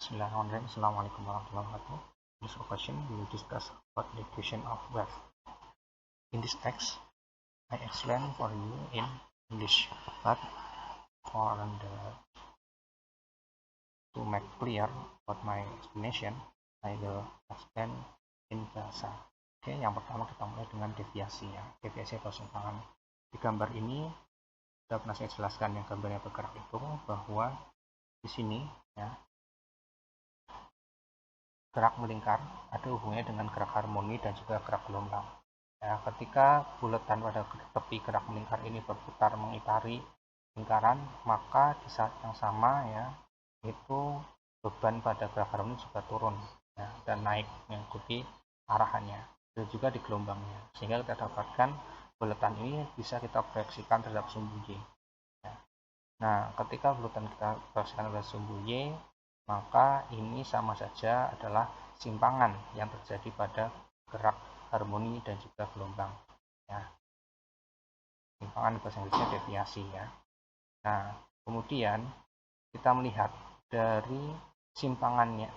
Bismillahirrahmanirrahim. Assalamualaikum warahmatullahi wabarakatuh. In this question, we will discuss about the equation of wave. In this text, I explain for you in English, but to make clear about my explanation, I will explain in bahasa. Oke, yang pertama kita mulai dengan deviasi ya. Deviasi atau simpangan. Di gambar ini sudah pernah saya jelaskan yang gambarnya bergerak itu bahwa di sini ya gerak melingkar ada hubungannya dengan gerak harmoni dan juga gerak gelombang. Ya, ketika bulatan pada tepi gerak melingkar ini berputar mengitari lingkaran, maka di saat yang sama ya itu beban pada gerak harmoni juga turun ya, dan naik mengikuti arahannya. Dan juga di gelombangnya, sehingga kita dapatkan bulatan ini bisa kita proyeksikan terhadap sumbu Y. Ya. Nah, ketika bulatan kita proyeksikan terhadap sumbu Y, maka ini sama saja adalah simpangan yang terjadi pada gerak harmoni dan juga gelombang ya. Simpangan bahasa Inggrisnya deviasi ya. Nah, kemudian kita melihat dari simpangannya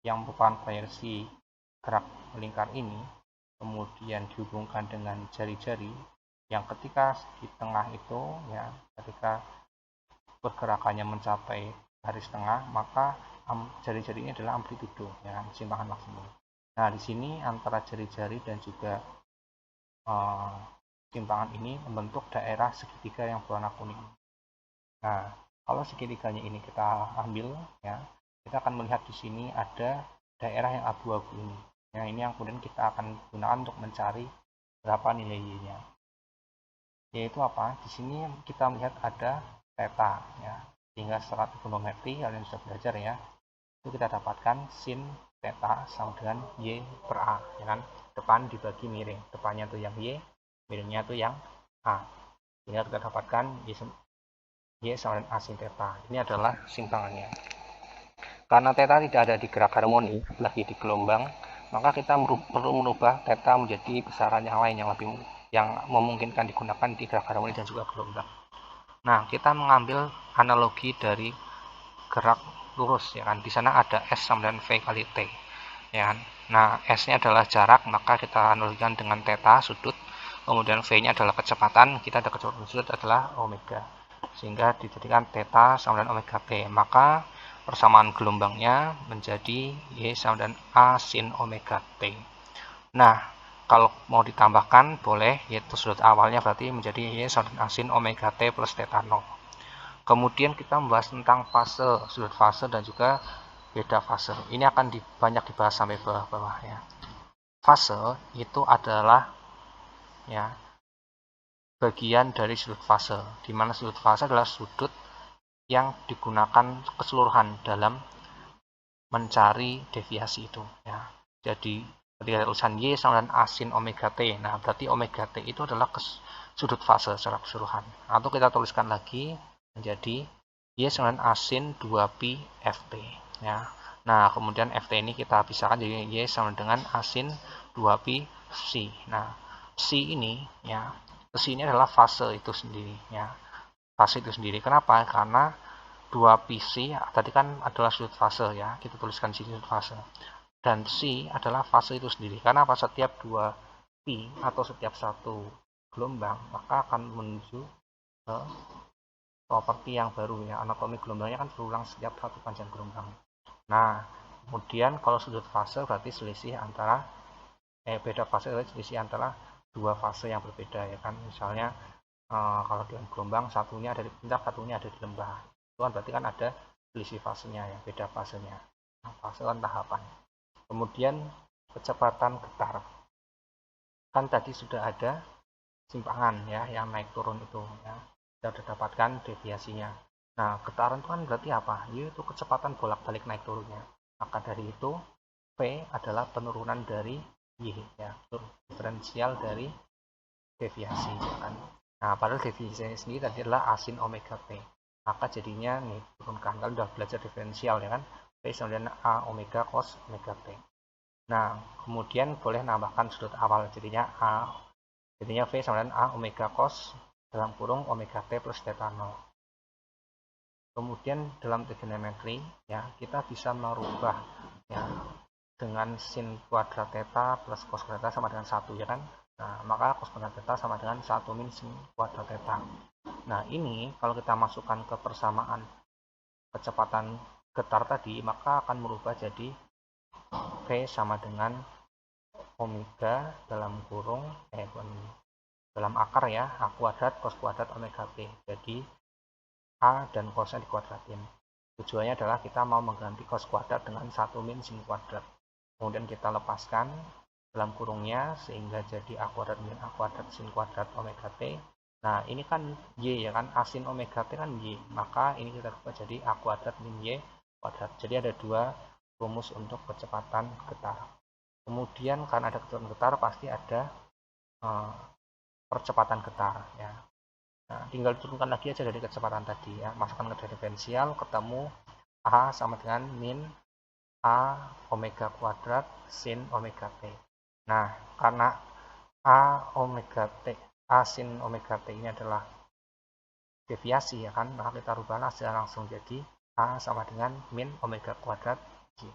yang merupakan proyeksi gerak melingkar ini kemudian dihubungkan dengan jari-jari yang ketika di tengah itu ya, ketika pergerakannya mencapai garis tengah, maka jari-jari ini adalah amplitudo ya, simpangan maksimum. Nah, di sini antara jari-jari dan juga simpangan ini membentuk daerah segitiga yang berwarna kuning. Nah, kalau segitiganya ini kita ambil ya, kita akan melihat di sini ada daerah yang abu-abu ini. Ya, ini yang kemudian kita akan gunakan untuk mencari berapa nilai Y-nya. Yaitu apa? Di sini kita melihat ada theta ya. Sehingga secara trigonometri kalian sudah belajar ya, itu kita dapatkan sin theta sama dengan Y per A ya kan, depan dibagi miring, depannya tuh yang Y, miringnya tuh yang A, sehingga kita dapatkan Y sama dengan A sin theta. Ini adalah simpangannya. Karena theta tidak ada di gerak harmoni, lagi di gelombang, maka kita perlu merubah theta menjadi besaran yang lain yang memungkinkan digunakan di gerak harmoni dan juga gelombang. Nah, kita mengambil analogi dari gerak lurus ya kan. Di sana ada S sama dengan V kali T. Ya kan? Nah, S-nya adalah jarak, maka kita analogikan dengan theta sudut. Kemudian V-nya adalah kecepatan, kita ada kecepatan sudut adalah omega. Sehingga dijadikan theta sama dengan omega T. Maka persamaan gelombangnya menjadi Y sama dengan A sin omega T. Nah, kalau mau ditambahkan boleh, yaitu sudut awalnya berarti menjadi Y sama dengan A sin omega T plus theta 0. Kemudian kita membahas tentang fase, sudut fase dan juga beda fase. Ini akan banyak dibahas sampai bawah-bawah ya. Fase itu adalah ya bagian dari sudut fase, di mana sudut fase adalah sudut yang digunakan keseluruhan dalam mencari deviasi itu ya. Jadi ketika tulisan Y sama dengan A sin omega T, nah berarti omega T itu adalah sudut fase secara keseluruhan. Atau kita tuliskan lagi menjadi Y sama dengan A sin 2pi Ft ya. Nah, kemudian Ft ini kita pisahkan jadi Y sama dengan A sin 2pi Psi. Nah, Psi ini ya, Psi ini adalah fase itu sendiri ya. Fase itu sendiri. Kenapa? Karena 2pi Psi tadi kan adalah sudut fase ya. Kita tuliskan di sini sudut fase. Dan Psi adalah fase itu sendiri. Karena apa? Setiap 2pi atau setiap satu gelombang maka akan menuju ke properti yang baru ya. Anatomi gelombangnya kan berulang setiap satu panjang gelombang. Nah, kemudian kalau sudut fase berarti selisih antara beda fase adalah selisih antara dua fase yang berbeda ya kan. Misalnya kalau dengan gelombang satunya ada di puncak, satunya ada di lembah. Itu kan berarti kan ada selisih fasenya ya, beda fasenya. Nah, fase kan tahapan. Kemudian kecepatan getar. Kan tadi sudah ada simpangan ya yang naik turun itu ya. Kita dapatkan deviasinya. Nah, getaran itu kan berarti apa? Yaitu kecepatan bolak-balik naik turunnya. Maka dari itu V adalah penurunan dari Y ya, diferensial dari deviasi ya kan. Nah, padahal deviasinya sendiri tadi adalah A sin omega T. Maka jadinya nih turunkan. Kalau sudah belajar diferensial ya kan, V sama dengan A omega cos omega T. Nah, kemudian boleh nambahkan sudut awal, jadinya V sama dengan A omega cos dalam kurung omega T plus theta 0. Kemudian dalam trigonometri ya kita bisa merubah ya dengan sin kuadrat theta plus cos kuadrat theta sama dengan 1 ya kan. Nah, maka cos kuadrat theta sama dengan 1 min sin kuadrat theta. Nah, ini kalau kita masukkan ke persamaan kecepatan getar tadi, maka akan merubah jadi V sama dengan omega dalam kurung dalam akar ya, A kuadrat cos kuadrat omega P. Jadi A dan cosnya dikuadratin. Tujuannya adalah kita mau mengganti cos kuadrat dengan 1 min sin kuadrat. Kemudian kita lepaskan dalam kurungnya sehingga jadi A kuadrat min A kuadrat sin kuadrat omega T. Nah, ini kan Y ya kan, A sin omega T kan Y. Maka ini kita ubah jadi A kuadrat min Y kuadrat. Jadi ada dua rumus untuk kecepatan getar. Kemudian karena ada kecepatan getar pasti ada percepatan getar ya. Nah, tinggal turunkan lagi aja dari kecepatan tadi ya, masukkan ke diferensial, ketemu A sama dengan min A omega kuadrat sin omega T. Nah, karena A omega T, A sin omega T ini adalah deviasi ya kan, maka kita rubah hasilnya langsung jadi A sama dengan min omega kuadrat G.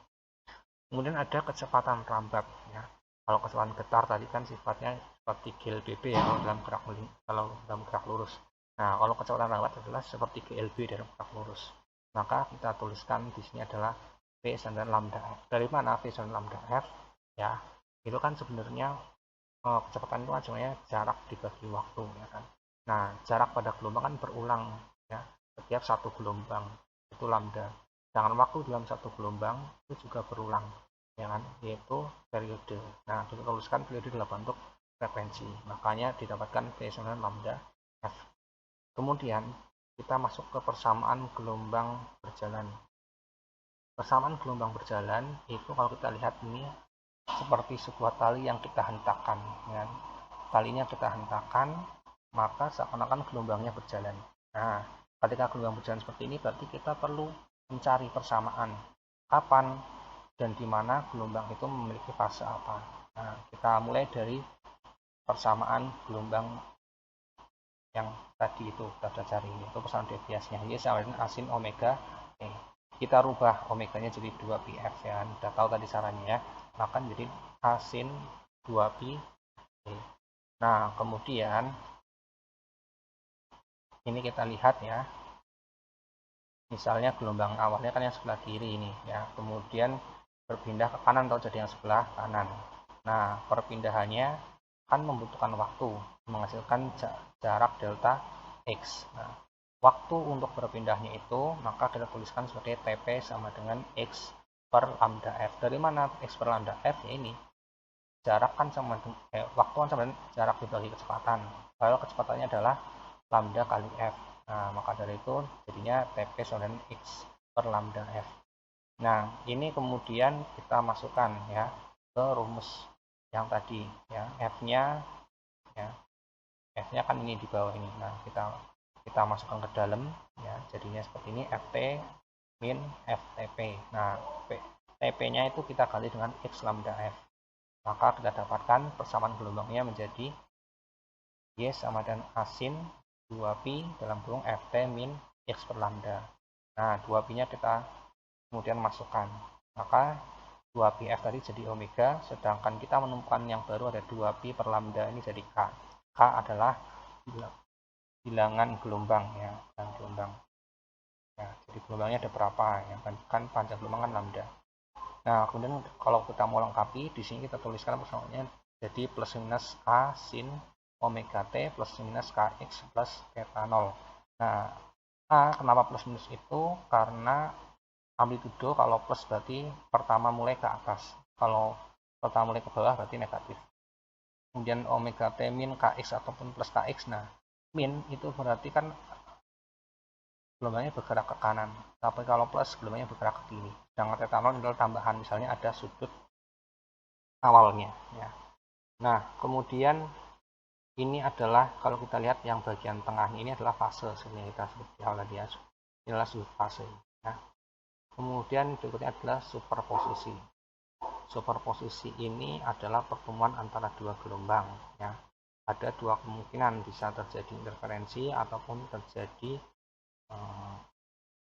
Kemudian ada kecepatan rambat ya. Kalau kecepatan getar tadi kan sifatnya seperti GLBB ya kalau dalam gerak lurus. Nah, kalau kecepatan rambat adalah seperti GLB dalam gerak lurus. Maka kita tuliskan di sini adalah V sama dengan lambda F. Dari mana V sama lambda F? Ya, itu kan sebenarnya kecepatan itu kan sebenarnya jarak dibagi waktu ya kan. Nah, jarak pada gelombang kan berulang ya. Setiap satu gelombang itu lambda. Sedangkan waktu dalam satu gelombang itu juga berulang ya kan, yaitu periode. Nah, kita tuliskan periode dalam bentuk frekuensi. Makanya didapatkan V sama dengan lambda F. Kemudian kita masuk ke persamaan gelombang berjalan. Persamaan gelombang berjalan itu kalau kita lihat ini seperti sebuah tali yang kita hentakan ya. Talinya kita hentakan, maka seakan-akan gelombangnya berjalan. Nah, ketika gelombang berjalan seperti ini berarti kita perlu mencari persamaan kapan dan di mana gelombang itu memiliki fase apa. Nah, kita mulai dari persamaan gelombang yang tadi itu kita cari, itu persamaan deviasinya Y sama dengan A sin omega T. Kita rubah omeganya jadi 2πf ya, udah tahu tadi caranya ya, maka jadi A sin 2π T. Nah, kemudian ini kita lihat ya, misalnya gelombang awalnya kan yang sebelah kiri ini ya, kemudian berpindah ke kanan atau jadi yang sebelah kanan. Nah, perpindahannya kan membutuhkan waktu, menghasilkan jarak delta X. Nah, waktu untuk berpindahnya itu maka kita tuliskan sebagai TP sama dengan X per lambda F. Dari mana X per lambda F? Ya ini, jarak kan sama waktu kan sama dengan jarak dibagi kecepatan. Kalau kecepatannya adalah lambda kali F. Nah, maka dari itu jadinya TP sama dengan X per lambda F. Nah, ini kemudian kita masukkan ya ke rumus yang tadi ya, F-nya ya. F-nya kan ini di bawah ini. Nah, kita masukkan ke dalam ya, jadinya seperti ini, FT min FTP. Nah, TP-nya itu kita kali dengan X lambda F. Maka kita dapatkan persamaan gelombangnya menjadi Y sama dengan A sin 2π dalam kurung FT min X per lambda. Nah, 2π-nya kita kemudian masukkan, maka 2πf tadi jadi omega, sedangkan kita menemukan yang baru ada 2π per lambda, ini jadi K. K adalah bilangan gelombang ya, bilangan gelombang ya, jadi gelombangnya ada berapa ya kan panjang gelombang kan lambda. Nah, kemudian kalau kita mau lengkapi di sini kita tuliskan persamaannya jadi plus minus A sin omega T plus minus Kx plus theta 0. Nah, A kenapa plus minus itu karena amplitudo kalau plus berarti pertama mulai ke atas, kalau pertama mulai ke bawah berarti negatif. Kemudian omega T min Kx ataupun plus Kx, nah min itu berarti kan gelombangnya bergerak ke kanan, tapi kalau plus gelombangnya bergerak ke kiri. Sedangkan theta 0 adalah tambahan, misalnya ada sudut awalnya ya. Nah, kemudian ini adalah kalau kita lihat yang bagian tengahnya ini adalah fase sebenarnya, kita seperti awal tadi ya, ini adalah sudut fase ya. Kemudian berikutnya adalah superposisi. Superposisi ini adalah pertemuan antara dua gelombang ya. Ada dua kemungkinan, bisa terjadi interferensi ataupun terjadi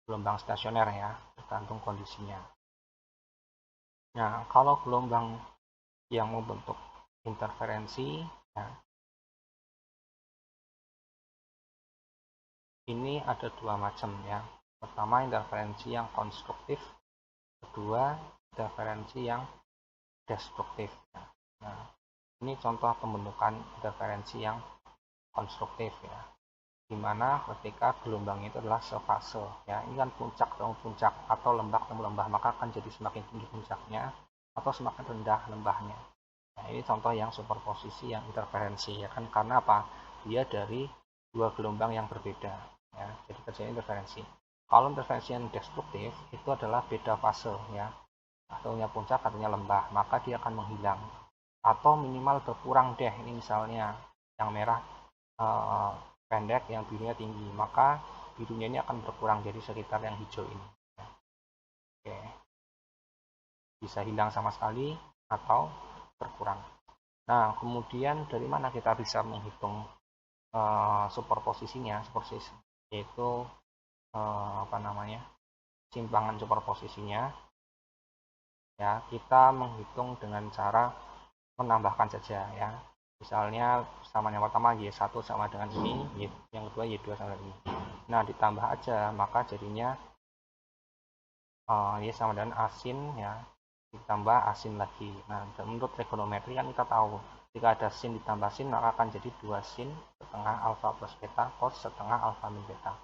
gelombang stasioner ya, tergantung kondisinya. Nah, kalau gelombang yang membentuk interferensi, ya, ini ada dua macam ya. Pertama, interferensi yang konstruktif, kedua, interferensi yang destruktif. Nah, ini contoh pembentukan interferensi yang konstruktif ya, dimana ketika gelombang itu adalah sefase ya, ini kan puncak ketemu puncak atau lembah ketemu lembah, maka akan jadi semakin tinggi puncaknya atau semakin rendah lembahnya. Nah, ini contoh yang superposisi yang interferensi ya kan, karena apa, dia dari dua gelombang yang berbeda ya, jadi terjadi interferensi. Kalau interferensi yang destruktif itu adalah beda fase ya, satunya puncak satunya lembah, maka dia akan menghilang atau minimal berkurang deh. Ini misalnya yang merah pendek, yang birunya tinggi, maka birunya ini akan berkurang jadi sekitar yang hijau ini. Oke, bisa hilang sama sekali atau berkurang. Nah, kemudian dari mana kita bisa menghitung superposisinya? Superposisi yaitu simpangan superposisinya ya, kita menghitung dengan cara menambahkan saja ya. Misalnya sama yang pertama Y1 sama dengan ini, yang kedua Y2 sama dengan ini. Nah, ditambah aja, maka jadinya Y sama dengan asin ya, ditambah asin lagi. Nah, menurut trigonometri kan kita tahu, jika ada sin ditambah sin maka akan jadi 2 sin setengah alfa plus beta cos setengah alfa min beta.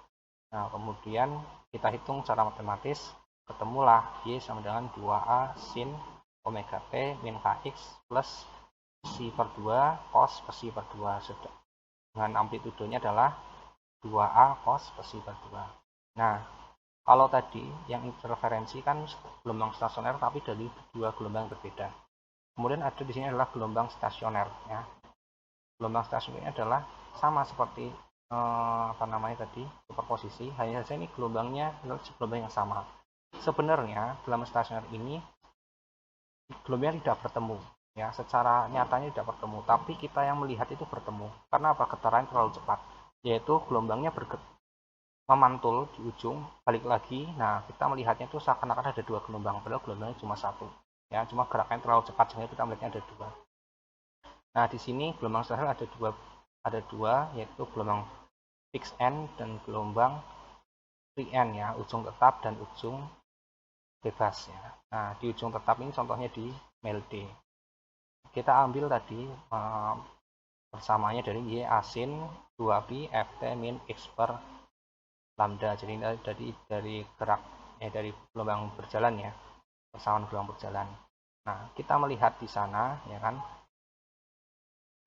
Nah, kemudian kita hitung secara matematis, ketemulah Y sama dengan 2A sin omega T min Kx plus psi per 2 cos psi per 2, dengan amplitudenya adalah 2A cos psi per 2. Nah, kalau tadi yang interferensi kan gelombang stasioner tapi dari dua gelombang berbeda. Kemudian ada di sini adalah gelombang stasioner ya. Gelombang stasioner adalah sama seperti tadi superposisi, hanya saja ini gelombangnya adalah gelombang yang sama. Sebenarnya gelombang stasioner ini gelombangnya tidak bertemu ya, secara nyatanya tidak bertemu, tapi kita yang melihat itu bertemu. Karena apa? Getarannya terlalu cepat, yaitu gelombangnya memantul di ujung, balik lagi. Nah, kita melihatnya itu seakan-akan ada dua gelombang, padahal gelombangnya cuma satu ya, cuma gerakannya terlalu cepat sehingga kita melihatnya ada dua. Nah, di sini gelombang stasioner ada dua, yaitu gelombang fixed end dan gelombang free end ya, ujung tetap dan ujung bebas ya. Nah, di ujung tetap ini contohnya di Melde. Kita ambil tadi bersamanya dari Y asin 2pi Ft min X per lambda. Jadi dari gerak dari gelombang berjalan ya, persamaan gelombang berjalan. Nah, kita melihat di sana ya kan,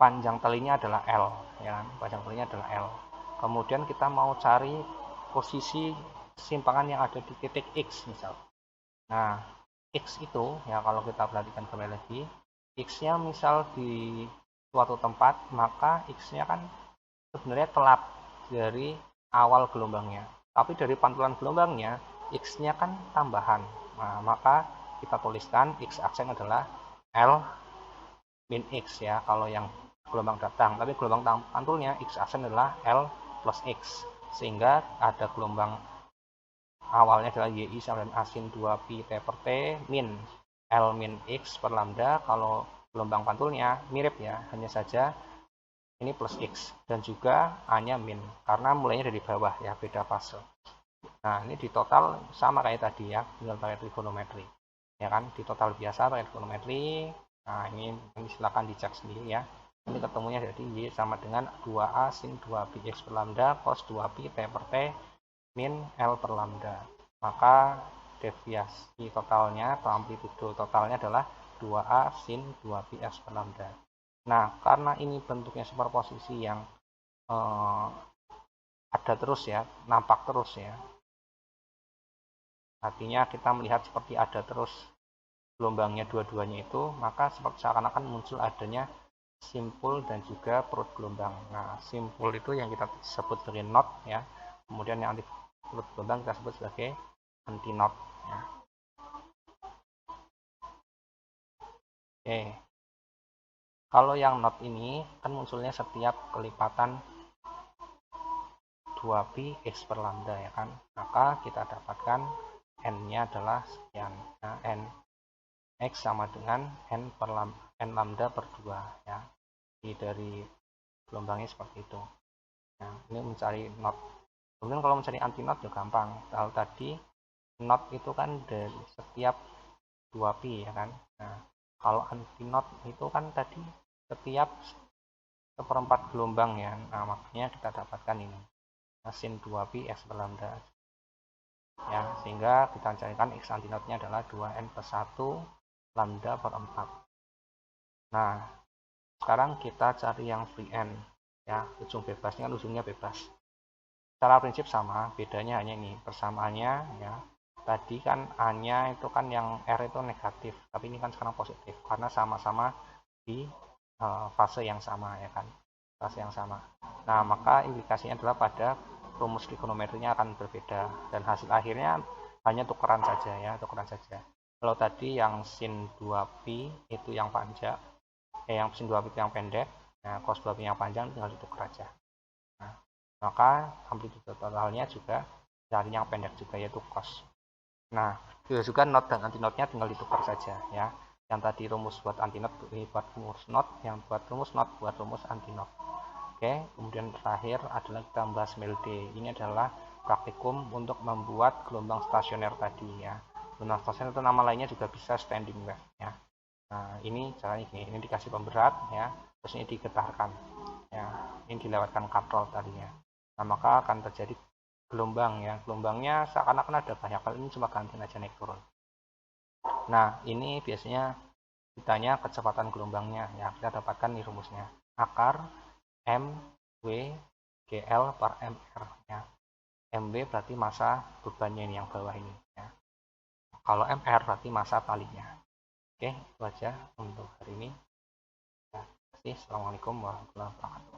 panjang talinya adalah L ya kan, panjang talinya adalah L. Kemudian kita mau cari posisi simpangan yang ada di titik X misal. Nah, X itu ya, kalau kita perhatikan kembali lagi, X-nya misal di suatu tempat, maka X-nya kan sebenarnya telat dari awal gelombangnya. Tapi dari pantulan gelombangnya, X-nya kan tambahan. Nah, maka kita tuliskan X aksen adalah L min X ya, kalau yang gelombang datang. Tapi gelombang pantulnya X aksen adalah L plus X. Sehingga ada gelombang awalnya adalah YI sama dengan asin 2pi T per T min L min X per lambda. Kalau gelombang pantulnya mirip ya, hanya saja ini plus X dan juga A-nya min, karena mulainya dari bawah ya, beda fase. Nah, ini di total sama kayak tadi ya, tinggal pakai trigonometri ya kan, di total biasa pakai trigonometri. Nah, ini silakan dicek sendiri ya. Ini ketemunya jadi Y sama dengan 2A sin 2pi X per lambda cos 2pi T per T min L per lambda. Maka deviasi totalnya atau amplitudo totalnya adalah 2A sin 2pi X per lambda. Nah, karena ini bentuknya superposisi yang ada terus ya, nampak terus ya, artinya kita melihat seperti ada terus gelombangnya dua-duanya itu, maka seperti seakan-akan muncul adanya simpul dan juga perut gelombang. Nah, simpul itu yang kita sebut sebagai knot ya, kemudian yang anti perut gelombang kita sebut sebagai anti knot ya. Oke, kalau yang knot ini kan munculnya setiap kelipatan 2pi X per lambda ya kan, maka kita dapatkan N-nya adalah sekian. Nah, N X sama dengan N lambda per 2 ya. Jadi dari gelombangnya seperti itu. Nah, ini mencari not. Kemudian kalau mencari anti not juga gampang. Kalau tadi not itu kan dari setiap 2pi ya kan. Nah, kalau anti not itu kan tadi setiap seperempat gelombang ya. Nah, makanya kita dapatkan ini. Sin 2pi X per lambda. Ya, sehingga kita carikan X anti notnya adalah 2N plus 1 lambda per 4. Nah, sekarang kita cari yang free N. Ya, ujung bebasnya kan ujungnya bebas. Secara prinsip sama, bedanya hanya ini, persamaannya ya. Tadi kan A-nya itu kan yang R itu negatif, tapi ini kan sekarang positif karena sama-sama di fase yang sama ya kan. Fase yang sama. Nah, maka implikasinya adalah pada rumus trigonometrinya akan berbeda dan hasil akhirnya hanya tukeran saja ya, tukeran saja. Kalau tadi yang sin 2pi itu yang panjang, yang sin 2pi itu yang pendek, nah cos 2pi yang panjang tinggal ditukar aja. Nah, maka amplitude totalnya juga dari yang pendek juga yaitu cos. Nah, juga not dan anti notnya tinggal ditukar saja ya. Yang tadi rumus buat anti not buat rumus not, yang buat rumus not buat rumus anti not. Oke, kemudian terakhir adalah kita membahas MILD. Ini adalah praktikum untuk membuat gelombang stasioner tadi ya. Gelombang stasioner itu nama lainnya juga bisa standing wave ya. Nah, ini caranya gini, ini dikasih pemberat ya, terus ini digetarkan ya, ini dilewatkan katrol tadinya. Nah, maka akan terjadi gelombang ya, gelombangnya seakan-akan ada banyak, kali ini cuma ganti aja naik turun. Nah, ini biasanya ditanya kecepatan gelombangnya ya, kita dapatkan nih rumusnya, akar MW GL per MR ya. MW berarti massa bebannya ini yang bawah ini ya. Kalau MR berarti massa talinya. Oke, itu aja untuk hari ini. Ya, terima kasih. Assalamualaikum warahmatullahi wabarakatuh.